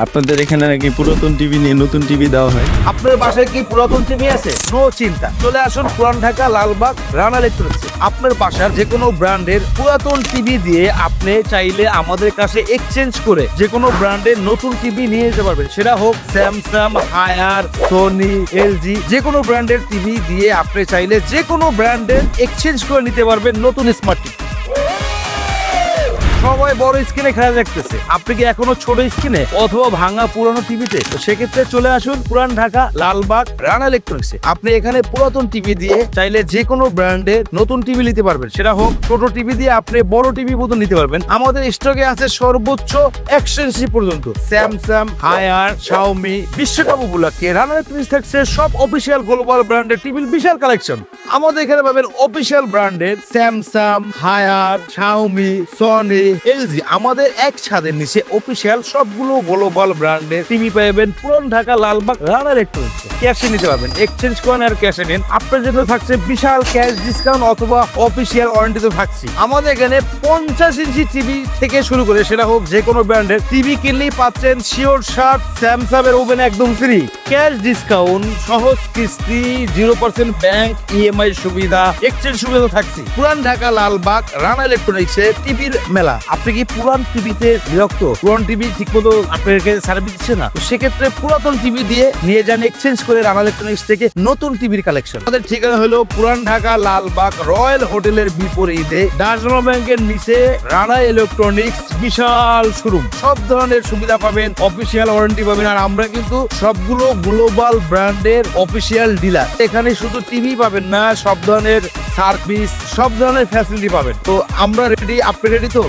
আপনাদের এখানে নাকি পুরাতন টিভি নিয়ে নতুন টিভি দেওয়া হয়। আপনার বাসায় কি পুরাতন টিভি আছে? নো চিন্তা, চলে আসুন পুরান ঢাকা লালবাগ রানা ইলেকট্রনিক্স। আপনার বাসার যে কোনো ব্র্যান্ডের পুরাতন টিভি দিয়ে আপনি চাইলে আমাদের কাছে এক্সচেঞ্জ করে যে কোনো ব্র্যান্ডের নতুন টিভি নিয়ে যেতে পারবেন। সেটা হোক স্যামসাং, হায়ার, সোনি, এলজি, যে কোনো ব্র্যান্ডের টিভি দিয়ে আপনি চাইলে যে কোনো ব্র্যান্ডের এক্সচেঞ্জ করে নিতে পারবেন নতুন স্মার্ট টিভি। সবাই বড় স্ক্রিনে খেলা দেখতেছে, আপনি কি এখনো ছোট স্ক্রিনে অথবা ভাঙা পুরানো টিভিতে? তো সেক্ষেত্রে চলে আসুন পুরান ঢাকা লালবাগ রানা ইলেকট্রনিক্সে। আপনি এখানে পুরাতন টিভি দিয়ে চাইলে যে কোনো ব্র্যান্ডের নতুন টিভি নিতে পারবেন। সেটা হোক ছোট টিভি দিয়ে আপনি বড় টিভি পর্যন্ত নিতে পারবেন। আমাদের স্টকে আছে সর্বোচ্চ 100 ইঞ্চি পর্যন্ত স্যামসাং, হায়ার, শাওমি। বিশ্বকাপ উপলক্ষে রানা ইলেকট্রনিক্স থাকছে সব অফিসিয়াল গ্লোবাল ব্র্যান্ডের টিভির বিশাল কালেকশন। আমাদের এখানে পাবেন অফিসিয়াল ব্র্যান্ডের Samsung, Haier, Xiaomi, Sony, LG. আমাদের এক ছাদের নিচে অফিসিয়াল সবগুলো গ্লোবাল ব্র্যান্ডের টিভি পাবেন পুরান ঢাকা লালবাগ রানা ইলেকট্রনিক্স। ক্যাশে নিতে পারবেন, এক্সচেঞ্জ করেন আর ক্যাশে নেন। আপনার জন্য থাকছে বিশাল ক্যাশ ডিসকাউন্ট অথবা অফিসিয়াল ওয়ারেন্টিতে থাকছে। আমাদের এখানে 50 ইঞ্চি টিভি থেকে শুরু করে সেটা হোক যে কোনো ব্র্যান্ডের টিভি কিনলেই পাচ্ছেন শিওর শার্ট স্যামসাং এর ওভেন একদম ফ্রি, ক্যাশ ডিসকাউন্ট, সহজ কিস্তি, 0% ব্যাংক ইএমআই সুবিধা, এক্সচেঞ্জ সুবিধা থাকছে। পুরান ঢাকা লালবাগ রানা ইলেকট্রনিক্সে টিভির মেলা। আপনি কি পুরান টিভিতে বিরক্ত? পুরান টিভি ঠিক মতো আপনাদেরকে সার্ভিস দিচ্ছে না? তো সেক্ষেত্রে পুরাতন টিভি দিয়ে নিয়ে যান এক্সচেঞ্জ করে রানা ইলেকট্রনিক্স থেকে নতুন টিভির কালেকশন। আমাদের ঠিকানা হলো পুরান ঢাকা লালবাগ রয়্যাল হোটেলের বিপরীতে ডাচবাংলা ব্যাংকের নিচে রানা ইলেকট্রনিক্স বিশাল শোরুম। সব ধরনের সুবিধা পাবেন, অফিসিয়াল ওয়ারেন্টি পাবেন। আর আমরা কিন্তু সবগুলো গ্লোবাল ব্র্যান্ডের অফিসিয়াল ডিলার। এখানে শুধু টিভি পাবেন না, সব ধরনের সার্ভিস, সব ধরনের ফ্যাসিলিটি পাবেন। তো আমরা রেডি, আপনি রেডি তো?